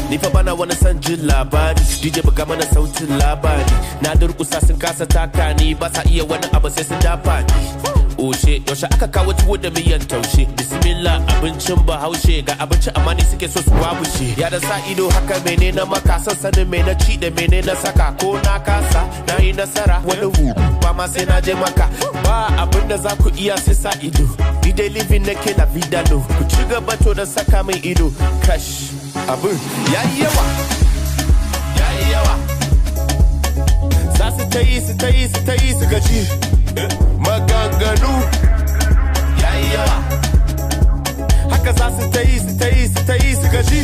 Ni fa bana wani san jin labari, DJ buga mana sautin labari. Na durkusa sun kasa taka ni, ba sa iya wani abu sai sun dafa ni. Oshe, yaushe aka kawo tuwo da miyan taushe. Bismillah abincin bahaushe, ga abinci amma ni suke so su wabushe. Ya da sa ido haka mene na maka, son sanin me na ci da mene na saka. Ko na kasa, na yi nasara wani hu, ba ma sai na je maka. Ba abin da za ku iya sai sa ido. Ni dai living nake la vida no. Ku ci gaba to da saka min ido. Kash, abin yayi yawa, yayi yawa. Za su ta yi, su ta yi, su ta yi, su gaji. Maganganu yayi yawa. Haka za su ta yi, su ta yi, su ta yi, su gaji.